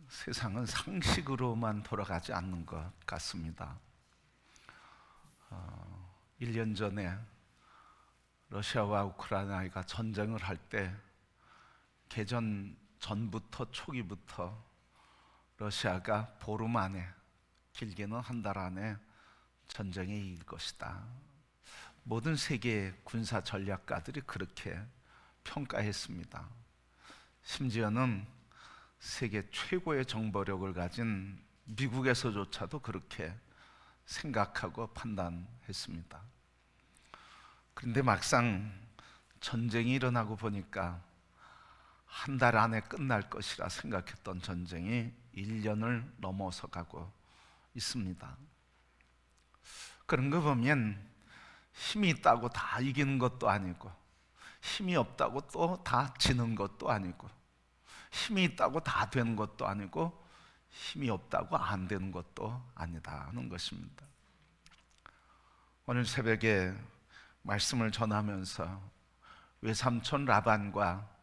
세상은 상식으로만 돌아가지 않는 것 같습니다. 1년 전에 러시아와 우크라이나가 전쟁을 할 때 개전 전부터 초기부터 러시아가 보름 안에, 길게는 한 달 안에 전쟁에 이길 것이다. 모든 세계 군사 전략가들이 그렇게 평가했습니다. 심지어는 세계 최고의 정보력을 가진 미국에서조차도 그렇게 생각하고 판단했습니다. 그런데 막상 전쟁이 일어나고 보니까 한 달 안에 끝날 것이라 생각했던 전쟁이 1년을 넘어서 가고 있습니다. 그런 거 보면 힘이 있다고 다 이기는 것도 아니고, 힘이 없다고 또 다 지는 것도 아니고, 힘이 있다고 다 되는 것도 아니고, 힘이 없다고 안 되는 것도 아니다는 것입니다. 오늘 새벽에 말씀을 전하면서 외삼촌 라반과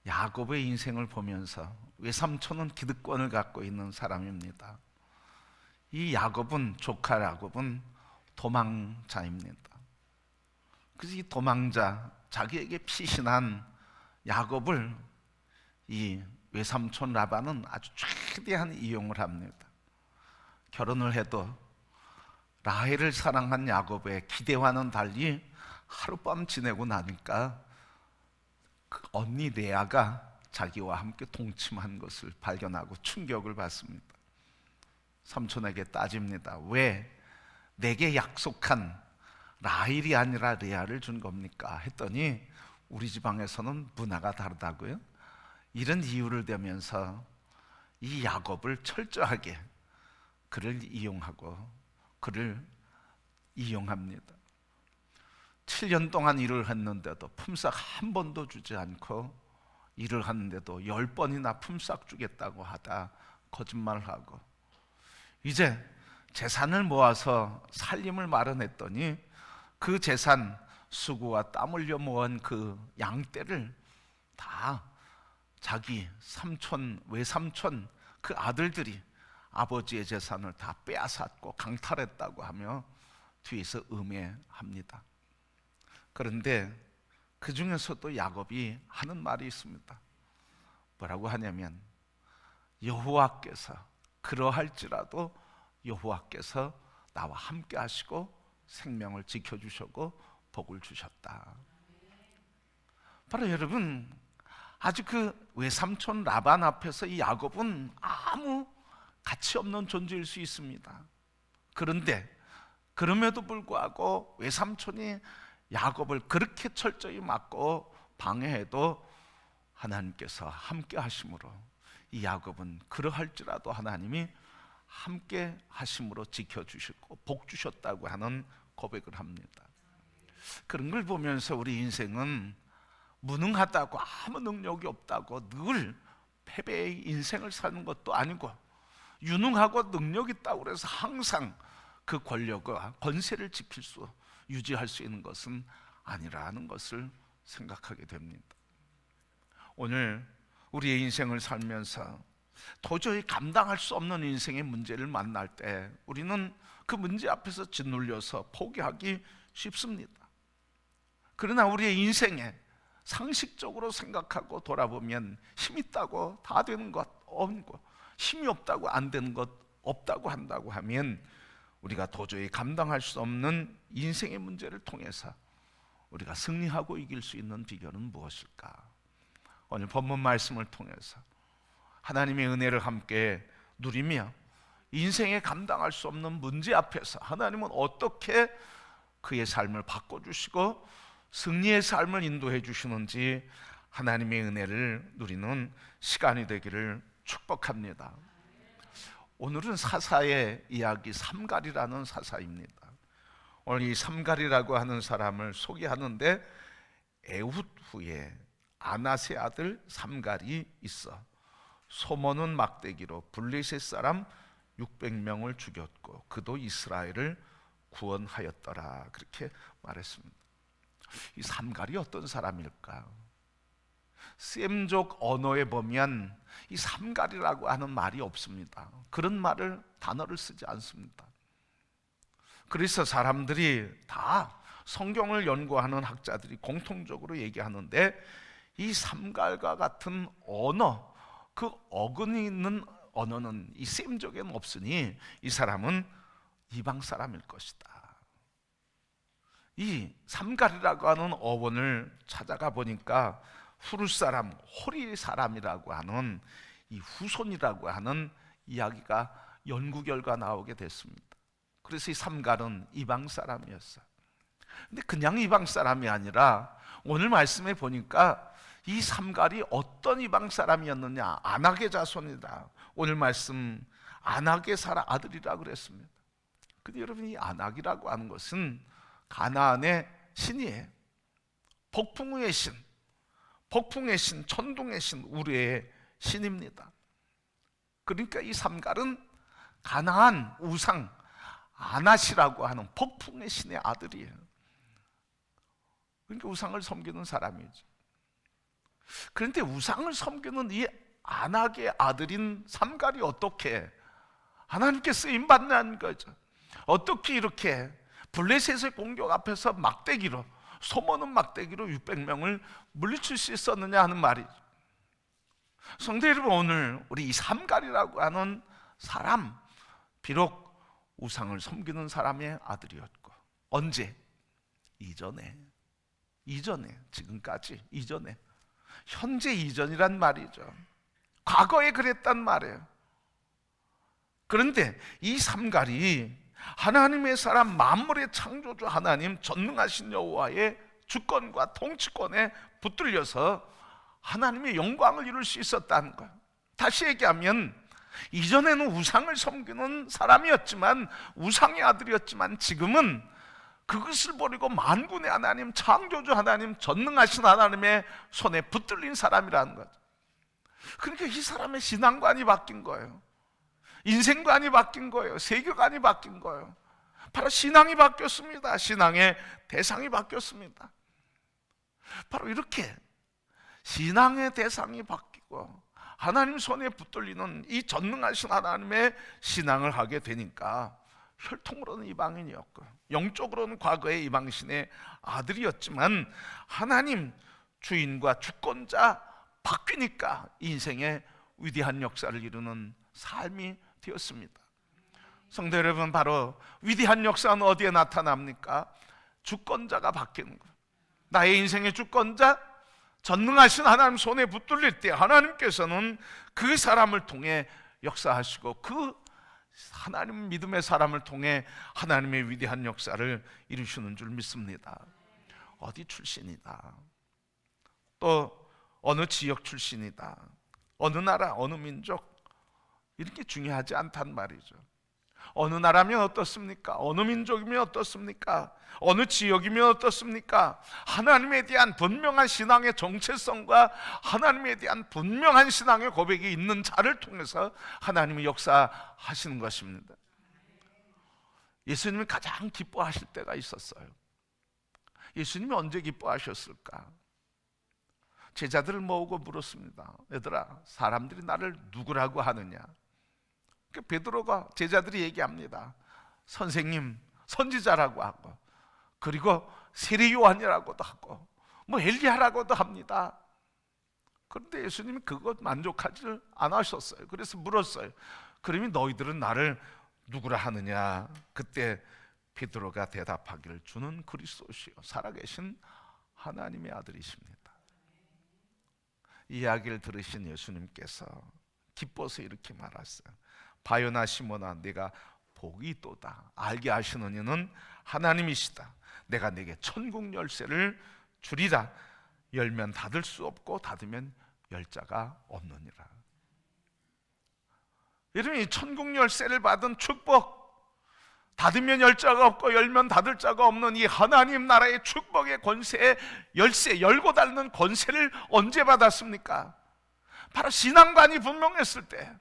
야곱의 인생을 보면서, 외삼촌은 기득권을 갖고 있는 사람입니다. 이 야곱은, 조카 야곱은 도망자입니다. 그래서 이 도망자, 자기에게 피신한 야곱을 이 외삼촌 라반은 아주 최대한 이용을 합니다. 결혼을 해도 라헬을 사랑한 야곱의 기대와는 달리 하룻밤 지내고 나니까 그 언니 레아가 자기와 함께 동침한 것을 발견하고 충격을 받습니다. 삼촌에게 따집니다. 왜 내게 약속한 라헬이 아니라 레아를 준 겁니까? 했더니 우리 지방에서는 문화가 다르다고요? 이런 이유를 대면서 이 야곱을 철저하게 그를 이용하고 그를 이용합니다. 7년 동안 일을 했는데도 품삯 한 번도 주지 않고, 일을 하는데도 10번이나 품삯 주겠다고 하다 거짓말을 하고, 이제 재산을 모아서 살림을 마련했더니 그 재산, 수고와 땀 흘려 모은 그 양떼를 다 자기 삼촌, 외삼촌 그 아들들이 아버지의 재산을 다 빼앗았고 강탈했다고 하며 뒤에서 음해합니다. 그런데 그 중에서도 야곱이 하는 말이 있습니다. 뭐라고 하냐면, 여호와께서 그러할지라도 여호와께서 나와 함께 하시고 생명을 지켜주셨고 복을 주셨다. 바로 여러분, 아주 그 외삼촌 라반 앞에서 이 야곱은 아무 가치 없는 존재일 수 있습니다. 그런데 그럼에도 불구하고 외삼촌이 야곱을 그렇게 철저히 막고 방해해도 하나님께서 함께 하심으로 이 야곱은 그러할지라도 하나님이 함께 하심으로 지켜주셨고 복 주셨다고 하는 고백을 합니다. 그런 걸 보면서 우리 인생은 무능하다고, 아무 능력이 없다고 늘 패배의 인생을 사는 것도 아니고, 유능하고 능력 있다고 해서 항상 그 권력과 권세를 지킬 수, 유지할 수 있는 것은 아니라는 것을 생각하게 됩니다. 오늘 우리의 인생을 살면서 도저히 감당할 수 없는 인생의 문제를 만날 때 우리는 그 문제 앞에서 짓눌려서 포기하기 쉽습니다. 그러나 우리의 인생에 상식적으로 생각하고 돌아보면 힘 있다고 다 되는 것 없고, 힘이 없다고 안 되는 것 없다고 한다고 하면 우리가 도저히 감당할 수 없는 인생의 문제를 통해서 우리가 승리하고 이길 수 있는 비결은 무엇일까? 오늘 본문 말씀을 통해서 하나님의 은혜를 함께 누리며 인생에 감당할 수 없는 문제 앞에서 하나님은 어떻게 그의 삶을 바꿔주시고 승리의 삶을 인도해 주시는지 하나님의 은혜를 누리는 시간이 되기를 축복합니다. 오늘은 사사의 이야기, 삼갈이라는 사사입니다. 오늘 이 삼갈이라고 하는 사람을 소개하는데 에훗 후에 아낫의 아들 삼갈이 있어 소모는 막대기로 블레셋 사람 600명을 죽였고 그도 이스라엘을 구원하였더라. 그렇게 말했습니다. 이 삼갈이 어떤 사람일까? 셈족 언어에 보면 이 삼갈이라고 하는 말이 없습니다. 그런 단어를 쓰지 않습니다. 그래서 사람들이 다 성경을 연구하는 학자들이 공통적으로 얘기하는데, 이 삼갈과 같은 언어, 그 어근이 있는 언어는 이 셈족에는 없으니 이 사람은 이방 사람일 것이다. 이 삼갈이라고 하는 어원을 찾아가 보니까 후르 사람, 호리 사람이라고 하는 이 후손이라고 하는 이야기가 연구 결과 나오게 됐습니다. 그래서 이 삼갈은 이방 사람이었어요. 근데 그냥 이방 사람이 아니라 오늘 말씀에 보니까 이 삼갈이 어떤 이방 사람이었느냐, 아낙의 자손이다. 오늘 말씀 아낙의 아들이라고 그랬습니다. 근데 여러분, 이 아낙이라고 하는 것은 가나안의 신이에요. 폭풍의 신, 천둥의 신, 우레의 신입니다. 그러니까 이 삼갈은 가나안 우상 아낫이라고 하는 폭풍의 신의 아들이에요. 그러니까 우상을 섬기는 사람이죠. 그런데 우상을 섬기는 이 아낙의 아들인 삼갈이 어떻게 하나님께 쓰임 받는 거죠? 어떻게 이렇게 블레셋의 공격 앞에서 막대기로, 소모는 막대기로 600명을 물리칠 수 있었느냐 하는 말이죠. 성도 여러분, 오늘 우리 이 삼갈이라고 하는 사람, 비록 우상을 섬기는 사람의 아들이었고, 언제? 이전에, 지금까지 이전에, 현재 이전이란 말이죠. 과거에 그랬단 말이에요. 그런데 이 삼갈이 하나님의 사람, 만물의 창조주 하나님, 전능하신 여호와의 주권과 통치권에 붙들려서 하나님의 영광을 이룰 수 있었다는 거예요. 다시 얘기하면 이전에는 우상을 섬기는 사람이었지만, 우상의 아들이었지만, 지금은 그것을 버리고 만군의 하나님, 창조주 하나님, 전능하신 하나님의 손에 붙들린 사람이라는 거죠. 그러니까 이 사람의 신앙관이 바뀐 거예요. 인생관이 바뀐 거예요. 세계관이 바뀐 거예요. 바로 신앙이 바뀌었습니다. 신앙의 대상이 바뀌었습니다. 바로 이렇게 신앙의 대상이 바뀌고 하나님 손에 붙들리는 이 전능하신 하나님의 신앙을 하게 되니까, 혈통으로는 이방인이었고 영적으로는 과거의 이방신의 아들이었지만, 하나님 주인과 주권자 바뀌니까 인생의 위대한 역사를 이루는 삶이 되었습니다. 성도 여러분, 바로 위대한 역사는 어디에 나타납니까? 주권자가 바뀌는 거예요. 나의 인생의 주권자, 전능하신 하나님 손에 붙들릴 때 하나님께서는 그 사람을 통해 역사하시고, 그 하나님 믿음의 사람을 통해 하나님의 위대한 역사를 이루시는 줄 믿습니다. 어디 출신이다, 또 어느 지역 출신이다, 어느 나라, 어느 민족, 이렇게 중요하지 않단 말이죠. 어느 나라면 어떻습니까? 어느 민족이면 어떻습니까? 어느 지역이면 어떻습니까? 하나님에 대한 분명한 신앙의 정체성과 하나님에 대한 분명한 신앙의 고백이 있는 자를 통해서 하나님이 역사하시는 것입니다. 예수님이 가장 기뻐하실 때가 있었어요. 예수님이 언제 기뻐하셨을까? 제자들을 모으고 물었습니다. 얘들아, 사람들이 나를 누구라고 하느냐? 베드로가, 제자들이 얘기합니다. 선생님, 선지자라고 하고, 그리고 세례 요한이라고도 하고, 뭐 엘리야라고도 합니다. 그런데 예수님이 그것 만족하지 않으셨어요. 그래서 물었어요. 그러면 너희들은 나를 누구라 하느냐? 그때 베드로가 대답하기를, 주는 그리스도시요 살아계신 하나님의 아들이십니다. 이 이야기를 들으신 예수님께서 기뻐서 이렇게 말했어요. 바요나 시몬아, 내가 복이 있도다. 알게 하시는 이는 하나님이시다. 내가 내게 천국 열쇠를 주리라. 열면 닫을 수 없고 닫으면 열 자가 없느니라. 여러분, 이 천국 열쇠를 받은 축복, 닫으면 열 자가 없고 열면 닫을 자가 없는 이 하나님 나라의 축복의 권세의 열쇠, 열고 닫는 권세를 언제 받았습니까? 바로 신앙관이 분명했을 때,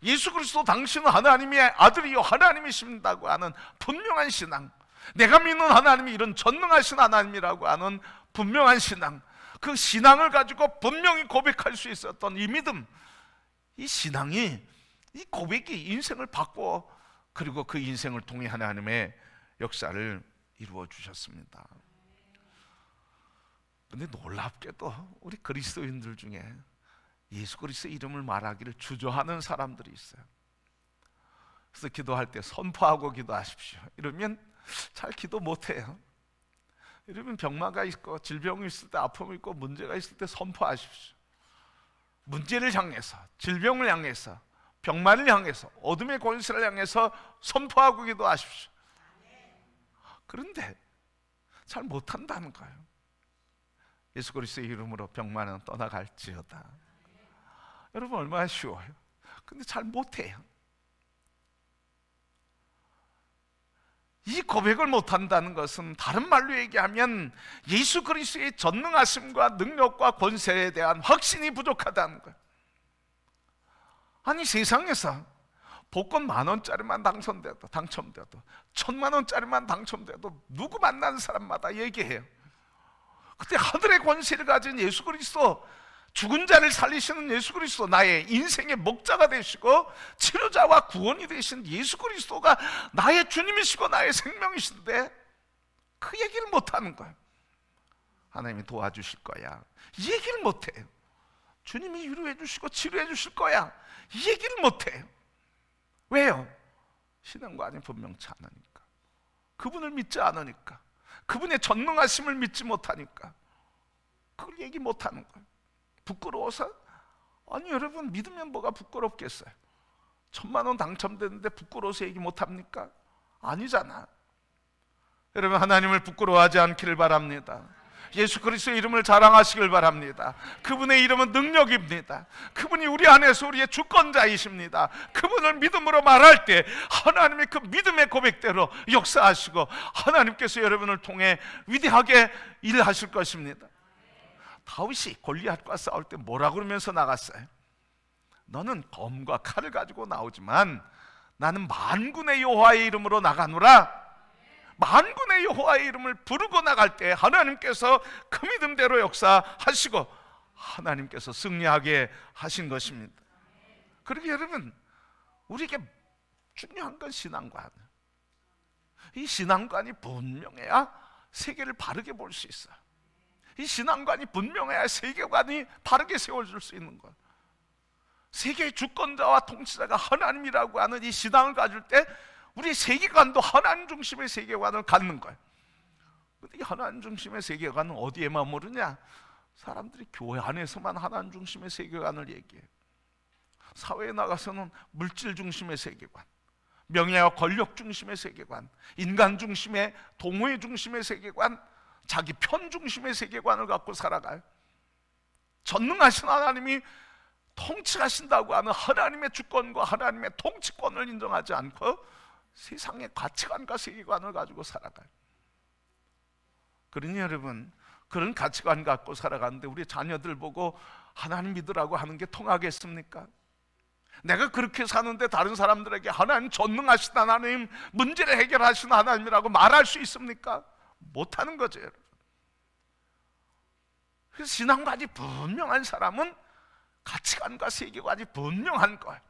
예수 그리스도 당신은 하나님의 아들이요 하나님이십니다고 하는 분명한 신앙, 내가 믿는 하나님이 이런 전능하신 하나님이라고 하는 분명한 신앙, 그 신앙을 가지고 분명히 고백할 수 있었던 이 믿음, 이 신앙이, 이 고백이 인생을 바꿔, 그리고 그 인생을 통해 하나님의 역사를 이루어 주셨습니다. 근데 놀랍게도 우리 그리스도인들 중에 예수 그리스도의 이름을 말하기를 주저하는 사람들이 있어요. 그래서 기도할 때 선포하고 기도하십시오 이러면 잘 기도 못해요. 이러면 병마가 있고 질병이 있을 때, 아픔이 있고 문제가 있을 때 선포하십시오. 문제를 향해서, 질병을 향해서, 병만을 향해서, 어둠의 권세를 향해서 선포하고 기도하십시오. 그런데 잘 못한다는 거예요. 예수 그리스도의 이름으로 병만은 떠나갈지어다. 여러분, 얼마나 쉬워요. 근데 잘 못해요. 이 고백을 못한다는 것은 다른 말로 얘기하면 예수 그리스도의 전능하심과 능력과 권세에 대한 확신이 부족하다는 거예요. 아니, 세상에서 복권 10,000원짜리만 당첨돼도 1,000,000원짜리만 당첨돼도 누구 만나는 사람마다 얘기해요. 그때 하늘의 권세를 가진 예수 그리스도, 죽은 자를 살리시는 예수 그리스도, 나의 인생의 목자가 되시고 치료자와 구원이 되신 예수 그리스도가 나의 주님이시고 나의 생명이신데 그 얘기를 못하는 거예요. 하나님이 도와주실 거야, 이 얘기를 못해요. 주님이 위로해 주시고 치료해 주실 거야, 이 얘기를 못해요. 왜요? 신앙관이 분명치 않으니까, 그분을 믿지 않으니까, 그분의 전능하심을 믿지 못하니까 그걸 얘기 못하는 거예요. 부끄러워서? 아니 여러분, 믿으면 뭐가 부끄럽겠어요? 1,000,000원 당첨됐는데 부끄러워서 얘기 못합니까? 아니잖아. 여러분, 하나님을 부끄러워하지 않기를 바랍니다. 예수 그리스도의 이름을 자랑하시길 바랍니다. 그분의 이름은 능력입니다. 그분이 우리 안에서 우리의 주권자이십니다. 그분을 믿음으로 말할 때 하나님의 그 믿음의 고백대로 역사하시고 하나님께서 여러분을 통해 위대하게 일하실 것입니다. 다윗이 골리앗과 싸울 때 뭐라고 그러면서 나갔어요? 너는 검과 칼을 가지고 나오지만 나는 만군의 여호와의 이름으로 나가노라. 만군의 여호와의 이름을 부르고 나갈 때 하나님께서 그 믿음대로 역사하시고 하나님께서 승리하게 하신 것입니다. 그러게 여러분, 우리에게 중요한 건 신앙관. 이 신앙관이 분명해야 세계를 바르게 볼 수 있어요. 이 신앙관이 분명해야 세계관이 바르게 세워질 수 있는 거예요. 세계의 주권자와 통치자가 하나님이라고 하는 이 신앙을 가질 때 우리 세계관도 하나님 중심의 세계관을 갖는 거예요. 근데 이 하나님 중심의 세계관은 어디에 머무르냐? 사람들이 교회 안에서만 하나님 중심의 세계관을 얘기해요. 사회에 나가서는 물질 중심의 세계관, 명예와 권력 중심의 세계관, 인간 중심의, 동호회 중심의 세계관, 자기 편 중심의 세계관을 갖고 살아가요. 전능하신 하나님이 통치하신다고 하는 하나님의 주권과 하나님의 통치권을 인정하지 않고 세상의 가치관과 세계관을 가지고 살아가요. 그러니 여러분, 그런 가치관 갖고 살아가는데 우리 자녀들 보고 하나님 믿으라고 하는 게 통하겠습니까? 내가 그렇게 사는데 다른 사람들에게 하나님 전능하신 하나님, 문제를 해결하시는 하나님이라고 말할 수 있습니까? 못하는 거죠. 그래서 신앙관이 분명한 사람은 가치관과 세계관이 분명한 거예요.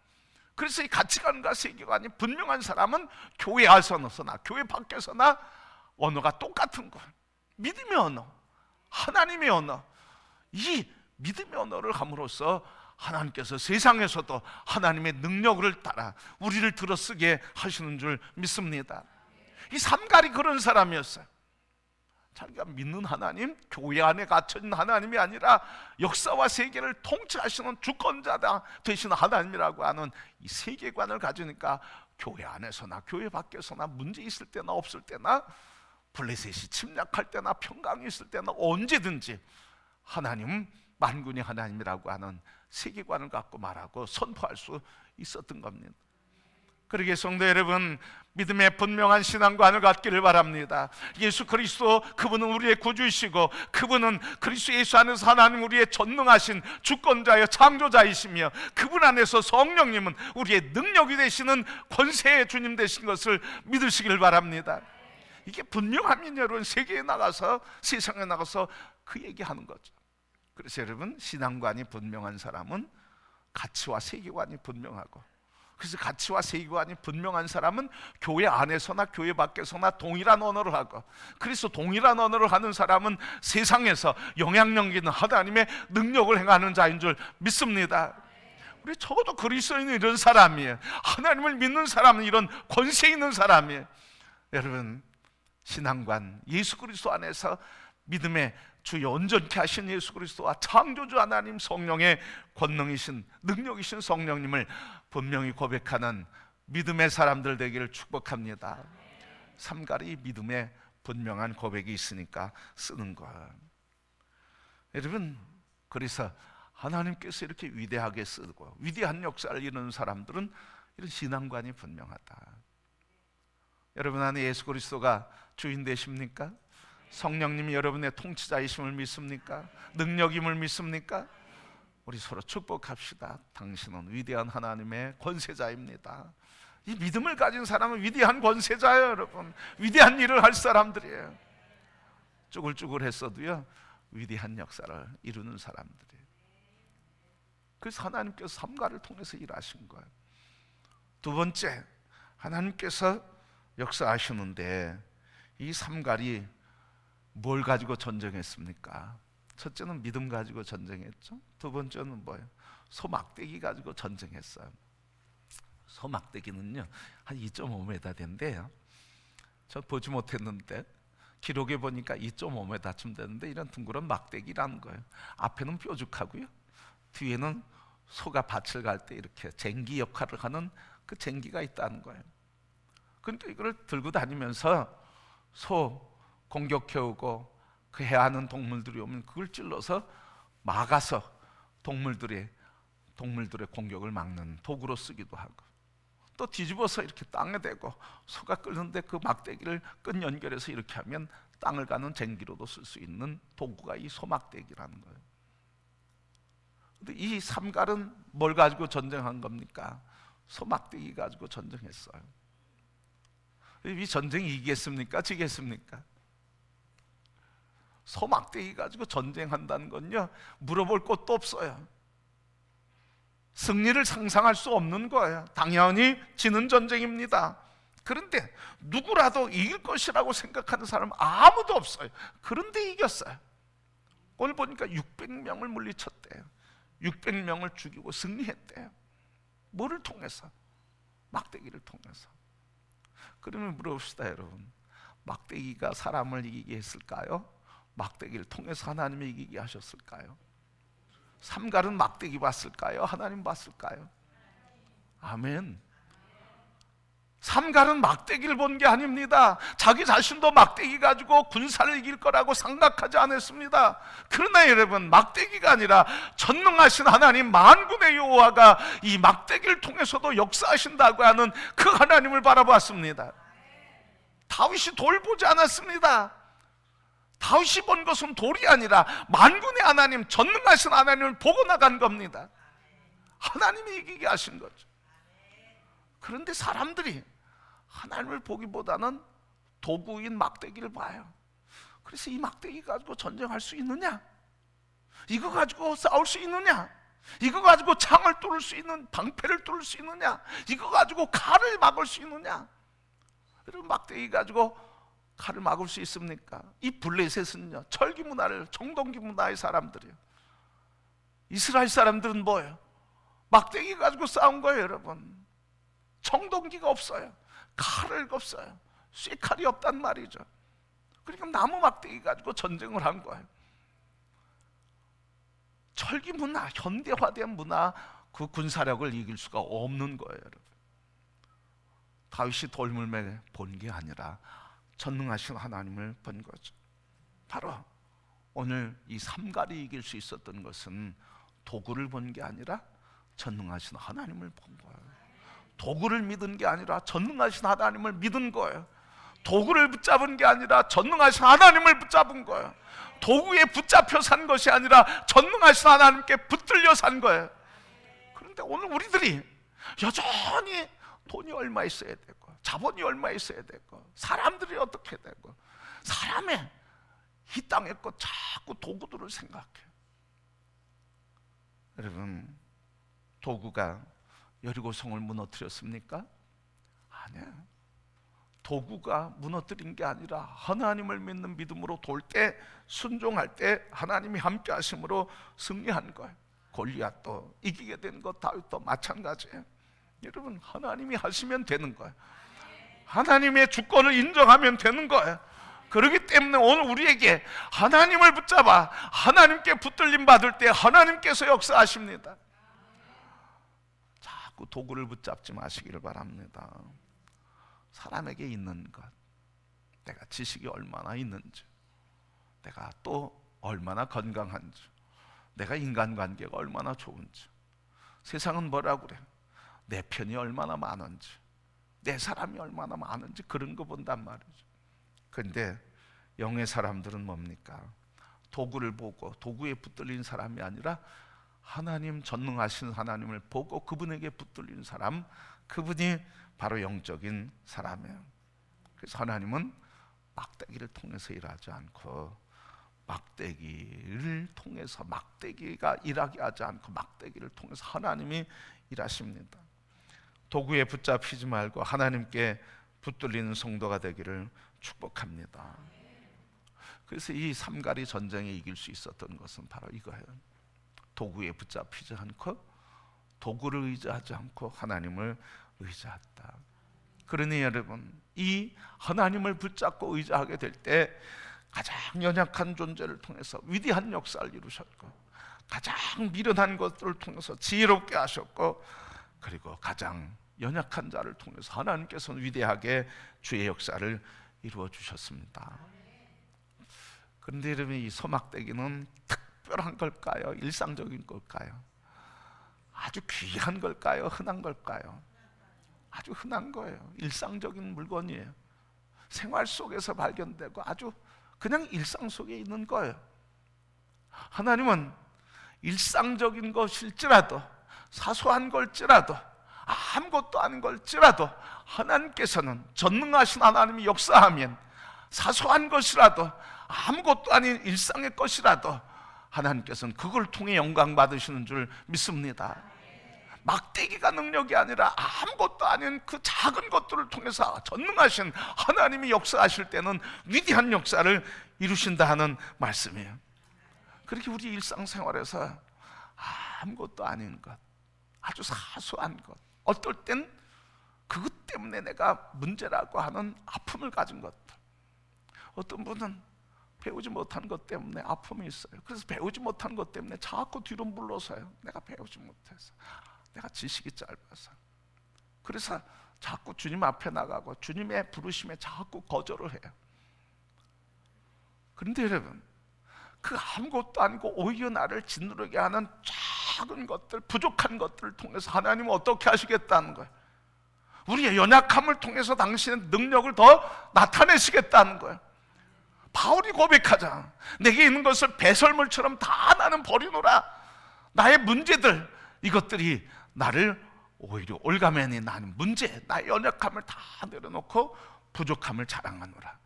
그래서 이 가치관과 세계관이 분명한 사람은 교회 안에서나 교회 밖에서나 언어가 똑같은 거예요. 믿음의 언어, 하나님의 언어. 이 믿음의 언어를 함으로써 하나님께서 세상에서도 하나님의 능력을 따라 우리를 들어쓰게 하시는 줄 믿습니다. 이 삼갈이 그런 사람이었어요. 자기가 믿는 하나님, 교회 안에 갇혀있는 하나님이 아니라 역사와 세계를 통치하시는 주권자다 되시는 하나님이라고 하는 이 세계관을 가지니까 교회 안에서나 교회 밖에서나 문제 있을 때나 없을 때나 블레셋이 침략할 때나 평강이 있을 때나 언제든지 하나님, 만군의 하나님이라고 하는 세계관을 갖고 말하고 선포할 수 있었던 겁니다. 그러기에 성도 여러분, 믿음의 분명한 신앙관을 갖기를 바랍니다. 예수 그리스도, 그분은 우리의 구주이시고 그분은 그리스도 예수 안에서 하나님 우리의 전능하신 주권자여 창조자이시며 그분 안에서 성령님은 우리의 능력이 되시는 권세의 주님 되신 것을 믿으시길 바랍니다. 이게 분명하면 여러분 세계에 나가서, 세상에 나가서 그 얘기하는 거죠. 그래서 여러분, 신앙관이 분명한 사람은 가치와 세계관이 분명하고, 그래서 가치와 세계관이 분명한 사람은 교회 안에서나 교회 밖에서나 동일한 언어를 하고, 그래서 동일한 언어를 하는 사람은 세상에서 영향력 있는 하나님의 능력을 행하는 자인 줄 믿습니다. 우리 적어도 그리스도인은 이런 사람이에요. 하나님을 믿는 사람은 이런 권세 있는 사람이에요. 여러분, 신앙관, 예수 그리스도 안에서 믿음의 주여 온전케 하신 예수 그리스도와 창조주 하나님 성령의 권능이신 능력이신 성령님을 분명히 고백하는 믿음의 사람들 되기를 축복합니다. 삼갈이 믿음의 분명한 고백이 있으니까 쓰는 거예요. 여러분, 그래서 하나님께서 이렇게 위대하게 쓰고 위대한 역사를 이루는 사람들은 이런 신앙관이 분명하다. 여러분 안에 예수 그리스도가 주인 되십니까? 성령님이 여러분의 통치자이심을 믿습니까? 능력임을 믿습니까? 우리 서로 축복합시다. 당신은 위대한 하나님의 권세자입니다. 이 믿음을 가진 사람은 위대한 권세자예요. 여러분, 위대한 일을 할 사람들이에요. 쭈글쭈글했어도요 위대한 역사를 이루는 사람들이에요. 그래서 하나님께서 삼가를 통해서 일하신 거예요. 두 번째, 하나님께서 역사하시는데 이 삼갈이 뭘 가지고 전쟁했습니까? 첫째는 믿음 가지고 전쟁했죠. 두 번째는 뭐예요? 소막대기 가지고 전쟁했어요. 소막대기는요 한 2.5m 된대요. 저 보지 못했는데 기록에 보니까 2.5m쯤 되는데 이런 둥그런 막대기라는 거예요. 앞에는 뾰족하고요, 뒤에는 소가 밭을 갈 때 이렇게 쟁기 역할을 하는 그 쟁기가 있다는 거예요. 그러니까 이걸 들고 다니면서 소 공격해오고 그 해하는 동물들이 오면 그걸 찔러서 막아서 동물들의 공격을 막는 도구로 쓰기도 하고, 또 뒤집어서 이렇게 땅에 대고 소가 끓는데 그 막대기를 끈 연결해서 이렇게 하면 땅을 가는 쟁기로도 쓸 수 있는 도구가 이 소막대기라는 거예요. 근데 이 삼갈은 뭘 가지고 전쟁한 겁니까? 소막대기 가지고 전쟁했어요. 이 전쟁이 이기겠습니까? 지겠습니까? 소막대기 가지고 전쟁한다는 건요 물어볼 것도 없어요. 승리를 상상할 수 없는 거예요. 당연히 지는 전쟁입니다. 그런데 누구라도 이길 것이라고 생각하는 사람은 아무도 없어요. 그런데 이겼어요. 오늘 보니까 600명을 물리쳤대요. 600명을 죽이고 승리했대요. 뭐를 통해서? 막대기를 통해서. 그러면 물어봅시다, 여러분. 막대기가 사람을 이기게 했을까요? 막대기를 통해서 하나님이 이기게 하셨을까요? 삼갈은 막대기 봤을까요? 하나님 봤을까요? 아멘. 삼갈은 막대기를 본 게 아닙니다. 자기 자신도 막대기 가지고 군사를 이길 거라고 생각하지 않았습니다. 그러나 여러분, 막대기가 아니라 전능하신 하나님 만군의 여호와가 이 막대기를 통해서도 역사하신다고 하는 그 하나님을 바라봤습니다. 다윗이 돌 보지 않았습니다. 다윗이 본 것은 돌이 아니라 만군의 하나님, 전능하신 하나님을 보고 나간 겁니다. 하나님이 이기게 하신 거죠. 그런데 사람들이 하나님을 보기보다는 도구인 막대기를 봐요. 그래서 이 막대기 가지고 전쟁할 수 있느냐? 이거 가지고 싸울 수 있느냐? 이거 가지고 창을 뚫을 수 있는, 방패를 뚫을 수 있느냐? 이거 가지고 칼을 막을 수 있느냐? 여러분, 막대기 가지고 칼을 막을 수 있습니까? 이 블레셋은요 철기 문화를, 청동기 문화의 사람들이에요. 이스라엘 사람들은 뭐예요? 막대기 가지고 싸운 거예요. 여러분, 청동기가 없어요. 칼을 없어요. 쇠칼이 없단 말이죠. 그러니까 나무 막대기 가지고 전쟁을 한 거예요. 철기 문화, 현대화된 문화, 그 군사력을 이길 수가 없는 거예요. 여러분, 다윗이 돌물매 본 게 아니라 전능하신 하나님을 본 거죠. 바로 오늘 이 삼갈이 이길 수 있었던 것은 도구를 본 게 아니라 전능하신 하나님을 본 거예요. 도구를 믿은 게 아니라 전능하신 하나님을 믿은 거예요. 도구를 붙잡은 게 아니라 전능하신 하나님을 붙잡은 거예요. 도구에 붙잡혀 산 것이 아니라 전능하신 하나님께 붙들려 산 거예요. 그런데 오늘 우리들이 여전히 돈이 얼마 있어야 되고, 자본이 얼마 있어야 되고, 사람들이 어떻게 되고, 사람의 이 땅의 것 자꾸 도구들을 생각해요. 여러분, 도구가 여리고성을 무너뜨렸습니까? 아니야. 도구가 무너뜨린 게 아니라 하나님을 믿는 믿음으로 돌 때, 순종할 때 하나님이 함께 하심으로 승리한 거예요. 골리앗도 이기게 된 것, 다윗도 마찬가지예요. 여러분, 하나님이 하시면 되는 거예요. 하나님의 주권을 인정하면 되는 거예요. 그렇기 때문에 오늘 우리에게 하나님을 붙잡아 하나님께 붙들림 받을 때 하나님께서 역사하십니다. 자꾸 도구를 붙잡지 마시기를 바랍니다. 사람에게 있는 것, 내가 지식이 얼마나 있는지, 내가 또 얼마나 건강한지, 내가 인간관계가 얼마나 좋은지, 세상은 뭐라고 그래? 내 편이 얼마나 많은지, 내 사람이 얼마나 많은지 그런 거 본단 말이죠. 그런데 영의 사람들은 뭡니까? 도구를 보고 도구에 붙들린 사람이 아니라 하나님, 전능하신 하나님을 보고 그분에게 붙들린 사람, 그분이 바로 영적인 사람이에요. 그래서 하나님은 막대기를 통해서 일하지 않고, 막대기를 통해서, 막대기가 일하게 하지 않고 막대기를 통해서 하나님이 일하십니다. 도구에 붙잡히지 말고 하나님께 붙들리는 성도가 되기를 축복합니다. 그래서 이 삼가리 전쟁에 이길 수 있었던 것은 바로 이거예요. 도구에 붙잡히지 않고, 도구를 의지하지 않고 하나님을 의지했다. 그러니 여러분, 이 하나님을 붙잡고 의지하게 될 때 가장 연약한 존재를 통해서 위대한 역사를 이루셨고, 가장 미련한 것들을 통해서 지혜롭게 하셨고, 그리고 가장 연약한 자를 통해서 하나님께서는 위대하게 주의 역사를 이루어 주셨습니다. 그런데 여러분, 이 소막대기는 특별한 걸까요? 일상적인 걸까요? 아주 귀한 걸까요? 흔한 걸까요? 아주 흔한 거예요. 일상적인 물건이에요. 생활 속에서 발견되고 아주 그냥 일상 속에 있는 거예요. 하나님은 일상적인 것일지라도, 사소한 걸지라도, 아무것도 아닌 걸지라도 하나님께서는, 전능하신 하나님이 역사하면 사소한 것이라도, 아무것도 아닌 일상의 것이라도 하나님께서는 그걸 통해 영광 받으시는 줄 믿습니다. 막대기가 능력이 아니라 아무것도 아닌 그 작은 것들을 통해서 전능하신 하나님이 역사하실 때는 위대한 역사를 이루신다 하는 말씀이에요. 그렇게 우리 일상생활에서 아무것도 아닌 것, 아주 사소한 것, 어떨 땐 그것 때문에 내가 문제라고 하는 아픔을 가진 것들, 어떤 분은 배우지 못한 것 때문에 아픔이 있어요. 그래서 배우지 못한 것 때문에 자꾸 뒤로 물러서요. 내가 배우지 못해서, 내가 지식이 짧아서. 그래서 자꾸 주님 앞에 나가고 주님의 부르심에 자꾸 거절을 해요. 그런데 여러분, 그 아무것도 아니고 오히려 나를 짓누르게 하는 작은 것들, 부족한 것들을 통해서 하나님은 어떻게 하시겠다는 거예요? 우리의 연약함을 통해서 당신의 능력을 더 나타내시겠다는 거예요. 바울이 고백하자. 내게 있는 것을 배설물처럼 다 나는 버리노라. 나의 문제들, 이것들이 나를 오히려 올가매니 나는 문제, 나의 연약함을 다 내려놓고 부족함을 자랑하노라.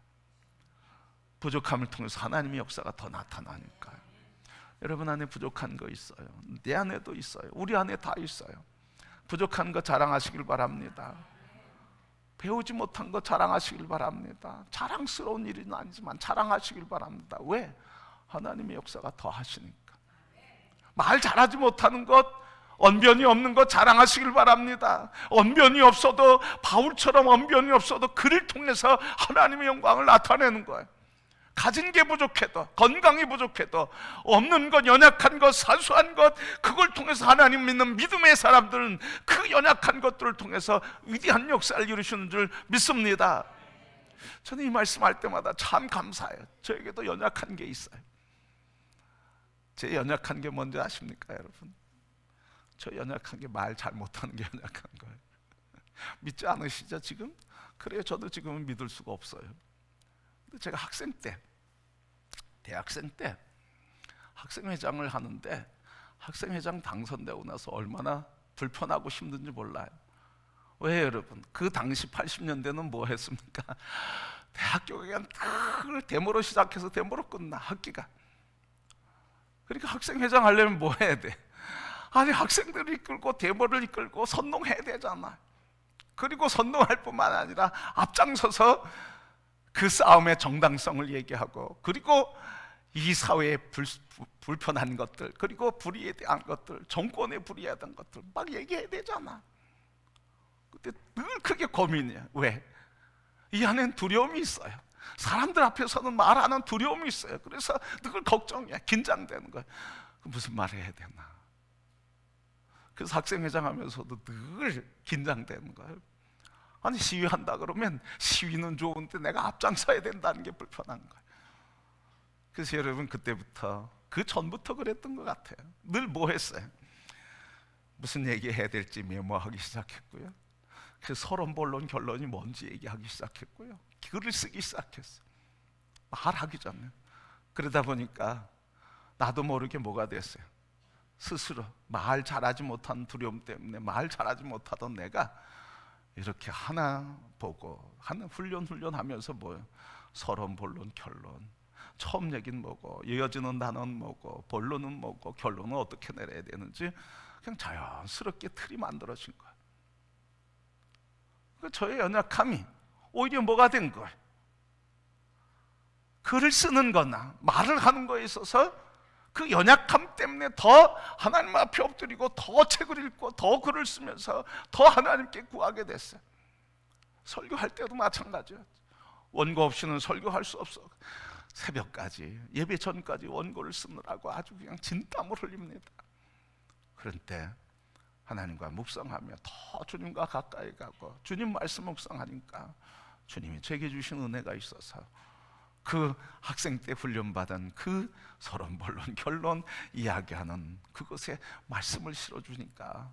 부족함을 통해서 하나님의 역사가 더 나타나니까요. 여러분 안에 부족한 거 있어요. 내 안에도 있어요. 우리 안에 다 있어요. 부족한 거 자랑하시길 바랍니다. 배우지 못한 거 자랑하시길 바랍니다. 자랑스러운 일은 아니지만 자랑하시길 바랍니다. 왜? 하나님의 역사가 더 하시니까. 말 잘하지 못하는 것, 언변이 없는 것 자랑하시길 바랍니다. 언변이 없어도, 바울처럼 언변이 없어도 그를 통해서 하나님의 영광을 나타내는 거예요. 가진 게 부족해도, 건강이 부족해도, 없는 것, 연약한 것, 사소한 것, 그걸 통해서 하나님 믿는 믿음의 사람들은 그 연약한 것들을 통해서 위대한 역사를 이루시는 줄 믿습니다. 저는 이 말씀할 때마다 참 감사해요. 저에게도 연약한 게 있어요. 제 연약한 게 뭔지 아십니까, 여러분? 저 연약한 게 말 잘 못하는 게 연약한 거예요. 믿지 않으시죠 지금? 그래요, 저도 지금은 믿을 수가 없어요. 근데 제가 학생 때, 대학생 때 학생회장을 하는데, 학생회장 당선되고 나서 얼마나 불편하고 힘든지 몰라요. 왜 여러분? 그 당시 80년대는 뭐 했습니까? 대학교가 그냥 데모로 시작해서 데모로 끝나, 학기가. 그러니까 학생회장 하려면 뭐 해야 돼? 아니 학생들을 이끌고 대모를 이끌고 선동해야 되잖아. 그리고 선동할 뿐만 아니라 앞장서서 그 싸움의 정당성을 얘기하고, 그리고 이 사회에 불편한 것들, 그리고 불의에 대한 것들, 정권에 불이하던 것들 막 얘기해야 되잖아. 근데 늘 그게 고민이야. 왜? 이 안엔 두려움이 있어요. 사람들 앞에서는 말하는 두려움이 있어요. 그래서 늘 걱정이야. 긴장되는 거야. 무슨 말을 해야 되나. 그래서 학생회장 하면서도 늘 긴장되는 거예요. 아니 시위한다 그러면 시위는 좋은데 내가 앞장서야 된다는 게 불편한 거예요. 그래서 여러분 그때부터, 그 전부터 그랬던 것 같아요. 늘 뭐 했어요? 무슨 얘기해야 될지 메모하기 시작했고요. 그래서 서론, 본론, 결론이 뭔지 얘기하기 시작했고요. 글을 쓰기 시작했어요. 말하기 전에. 그러다 보니까 나도 모르게 뭐가 됐어요? 스스로 말 잘하지 못한 두려움 때문에 말 잘하지 못하던 내가 이렇게 하나 보고 하나 훈련하면서 뭐요? 서론, 본론, 결론. 처음 얘기는 뭐고, 이어지는 단어는 뭐고, 본론은 뭐고, 결론은 어떻게 내려야 되는지 그냥 자연스럽게 틀이 만들어진 거예요. 저의 연약함이 오히려 뭐가 된 거예요? 글을 쓰는 거나 말을 하는 거에 있어서 그 연약함 때문에 더 하나님 앞에 엎드리고 더 책을 읽고 더 글을 쓰면서 더 하나님께 구하게 됐어요. 설교할 때도 마찬가지예요. 원고 없이는 설교할 수 없어. 새벽까지, 예배 전까지 원고를 쓰느라고 아주 그냥 진땀을 흘립니다. 그런 때 하나님과 묵상하며 더 주님과 가까이 가고, 주님 말씀 묵상하니까 주님이 제게 주신 은혜가 있어서 그 학생 때 훈련받은 그 서론, 본론, 결론 이야기하는 그것에 말씀을 실어주니까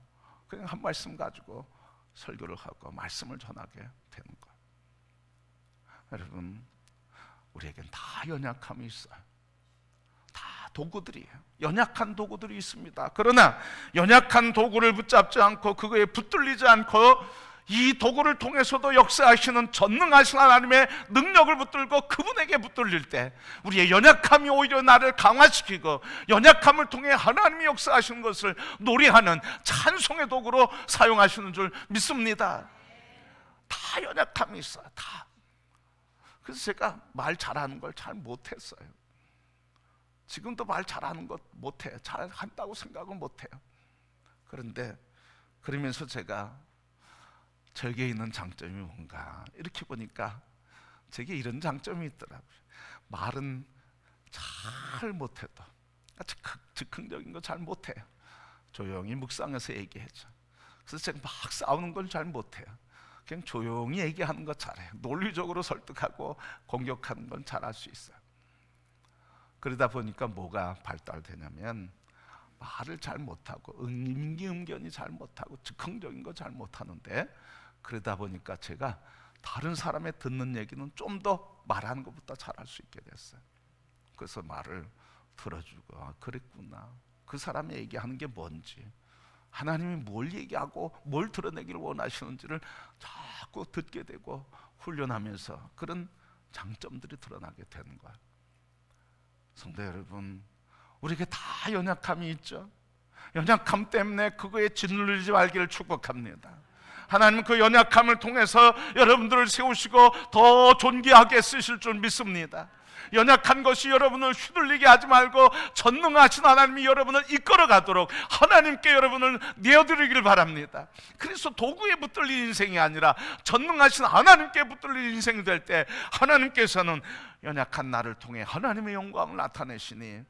그냥 한 말씀 가지고 설교를 하고 말씀을 전하게 되는 거예요. 여러분, 우리에겐 다 연약함이 있어요. 다 도구들이에요. 연약한 도구들이 있습니다. 그러나 연약한 도구를 붙잡지 않고 그거에 붙들리지 않고 이 도구를 통해서도 역사하시는 전능하신 하나님의 능력을 붙들고 그분에게 붙들릴 때 우리의 연약함이 오히려 나를 강화시키고 연약함을 통해 하나님이 역사하시는 것을 노래하는 찬송의 도구로 사용하시는 줄 믿습니다. 다 연약함이 있어요. 다. 그래서 제가 말 잘하는 걸 잘 못했어요. 지금도 말 잘하는 것 못해요. 잘한다고 생각은 못해요. 그런데 그러면서 제가 저에게 있는 장점이 뭔가 이렇게 보니까 제게 이런 장점이 있더라고요. 말은 잘 못해도 즉흥적인 거 잘 못해요. 조용히 묵상해서 얘기하죠. 그래서 제가 막 싸우는 걸 잘 못해요. 그냥 조용히 얘기하는 거 잘해요. 논리적으로 설득하고 공격하는 건 잘할 수 있어요. 그러다 보니까 뭐가 발달되냐면 말을 잘 못하고 임기응변이 잘 못하고 즉흥적인 거 잘 못하는데, 그러다 보니까 제가 다른 사람의 듣는 얘기는 좀 더 말하는 것보다 잘할 수 있게 됐어요. 그래서 말을 들어주고, 아, 그랬구나, 그 사람이 얘기하는 게 뭔지, 하나님이 뭘 얘기하고 뭘 드러내기를 원하시는지를 자꾸 듣게 되고 훈련하면서 그런 장점들이 드러나게 되는 거예요. 성도 여러분, 우리에게 다 연약함이 있죠. 연약함 때문에 그거에 짓눌리지 말기를 축복합니다. 하나님은 그 연약함을 통해서 여러분들을 세우시고 더 존귀하게 쓰실 줄 믿습니다. 연약한 것이 여러분을 휘둘리게 하지 말고 전능하신 하나님이 여러분을 이끌어 가도록 하나님께 여러분을 내어드리기를 바랍니다. 그래서 도구에 붙들린 인생이 아니라 전능하신 하나님께 붙들린 인생이 될 때 하나님께서는 연약한 나를 통해 하나님의 영광을 나타내시니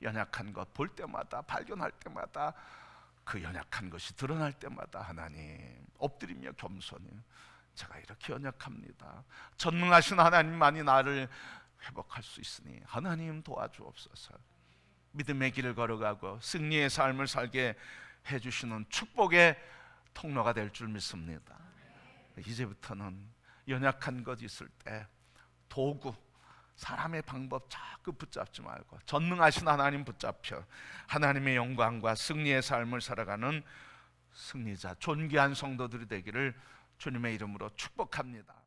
연약한 것 볼 때마다, 발견할 때마다, 그 연약한 것이 드러날 때마다 하나님 엎드리며 겸손히 제가 이렇게 연약합니다. 전능하신 하나님만이 나를 회복할 수 있으니 하나님 도와주옵소서. 믿음의 길을 걸어가고 승리의 삶을 살게 해주시는 축복의 통로가 될 줄 믿습니다. 이제부터는 연약한 것 있을 때 도구, 사람의 방법 자꾸 붙잡지 말고 전능하신 하나님 붙잡혀 하나님의 영광과 승리의 삶을 살아가는 승리자, 존귀한 성도들이 되기를 주님의 이름으로 축복합니다.